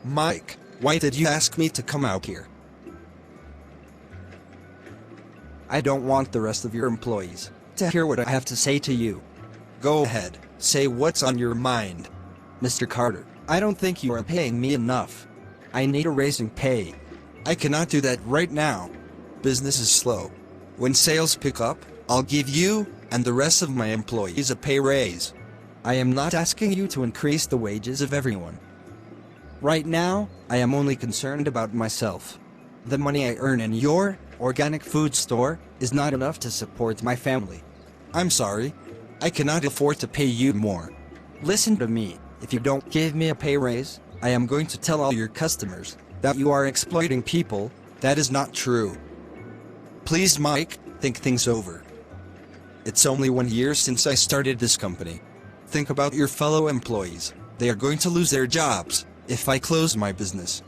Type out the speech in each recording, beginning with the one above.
Mike, why did you ask me to come out here? I don't want the rest of your employees to hear what I have to say to you. Go ahead, say what's on your mind. Mr. Carter, I don't think you are paying me enough. I need a raise in pay. I cannot do that right now. Business is slow. When sales pick up, I'll give you and the rest of my employees a pay raise. I am not asking you to increase the wages of everyone. Right now, I am only concerned about myself. The money I earn in your organic food store is not enough to support my family. I'm sorry. I cannot afford to pay you more. Listen to me. If you don't give me a pay raise, I am going to tell all your customers that you are exploiting people. That is not true. Please, Mike, think things over. It's only 1 year since I started this company. Think about your fellow employees. They are going to lose their jobs if I close my business.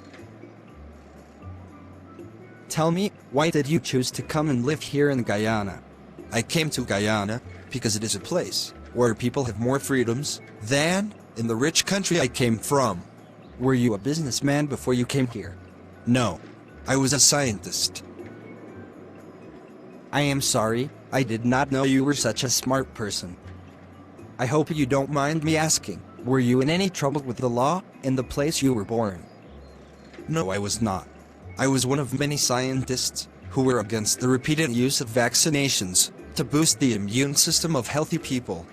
Tell me, why did you choose to come and live here in Guyana? I came to Guyana because it is a place where people have more freedoms than in the rich country I came from. Were you a businessman before you came here? No, I was a scientist. I am sorry, I did not know you were such a smart person. I hope you don't mind me asking, were you in any trouble with the law in the place you were born? No, I was not. I was one of many scientists who were against the repeated use of vaccinations to boost the immune system of healthy people.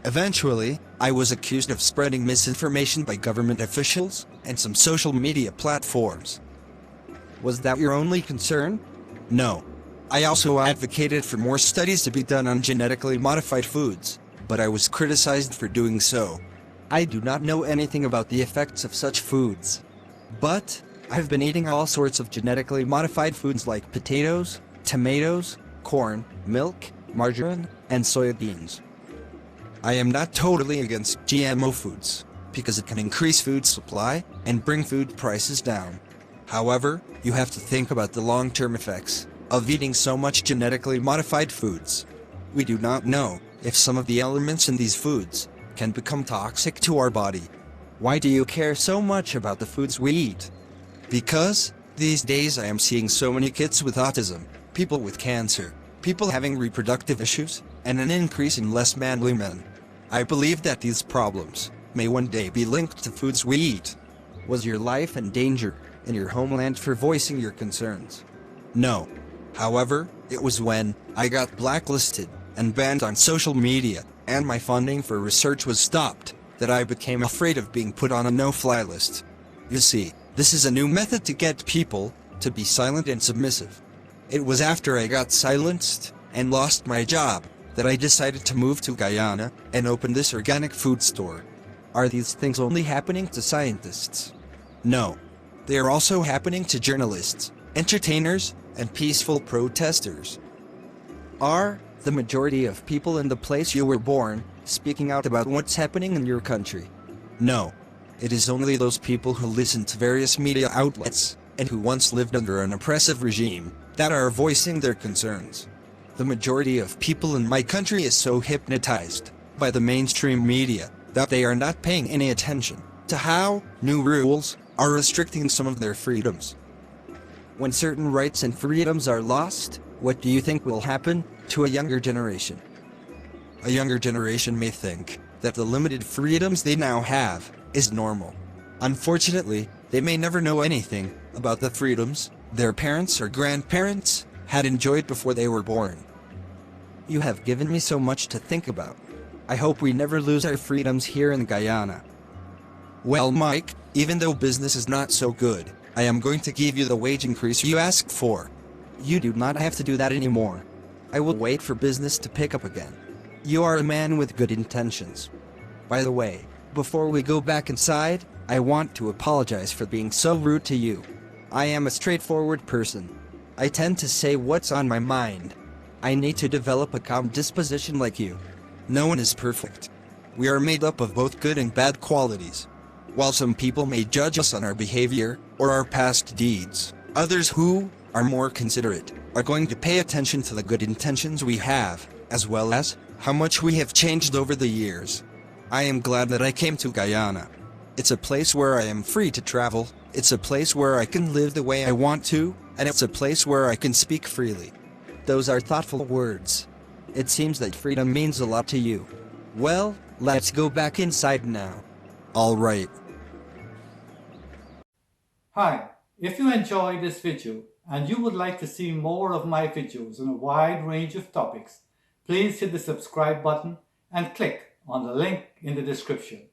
Eventually, I was accused of spreading misinformation by government officials and some social media platforms. Was that your only concern? No. I also advocated for more studies to be done on genetically modified foods, but I was criticized for doing so. I do not know anything about the effects of such foods. But I've been eating all sorts of genetically modified foods like potatoes, tomatoes, corn, milk, margarine, and soybeans. I am not totally against GMO foods, because it can increase food supply and bring food prices down. However, you have to think about the long-term effects of eating so much genetically modified foods. We do not know if some of the elements in these foods can become toxic to our body. Why do you care so much about the foods we eat? Because these days I am seeing so many kids with autism, people with cancer, people having reproductive issues, and an increase in less manly men. I believe that these problems may one day be linked to foods we eat. Was your life in danger in your homeland for voicing your concerns? No. However, it was when I got blacklisted and banned on social media, and my funding for research was stopped, that I became afraid of being put on a no-fly list. You see, this is a new method to get people to be silent and submissive. It was after I got silenced and lost my job that I decided to move to Guyana and open this organic food store. Are these things only happening to scientists? No. They are also happening to journalists, entertainers, and peaceful protesters. Are the majority of people in the place you were born speaking out about what's happening in your country? No. It is only those people who listen to various media outlets and who once lived under an oppressive regime that are voicing their concerns. The majority of people in my country is so hypnotized by the mainstream media that they are not paying any attention to how new rules are restricting some of their freedoms. When certain rights and freedoms are lost, what do you think will happen to a younger generation? A younger generation may think that the limited freedoms they now have is normal. Unfortunately, they may never know anything about the freedoms their parents or grandparents had enjoyed before they were born. You have given me so much to think about. I hope we never lose our freedoms here in Guyana. Well, Mike, even though business is not so good, I am going to give you the wage increase you asked for. You do not have to do that anymore. I will wait for business to pick up again. You are a man with good intentions. By the way, before we go back inside, I want to apologize for being so rude to you. I am a straightforward person. I tend to say what's on my mind. I need to develop a calm disposition like you. No one is perfect. We are made up of both good and bad qualities. While some people may judge us on our behavior or our past deeds, others who are more considerate are going to pay attention to the good intentions we have, as well as how much we have changed over the years. I am glad that I came to Guyana. It's a place where I am free to travel, it's a place where I can live the way I want to, and it's a place where I can speak freely. Those are thoughtful words. It seems that freedom means a lot to you. Well, let's go back inside now. All right. Hi, if you enjoyed this video and you would like to see more of my videos on a wide range of topics, please hit the subscribe button and click on the link in the description.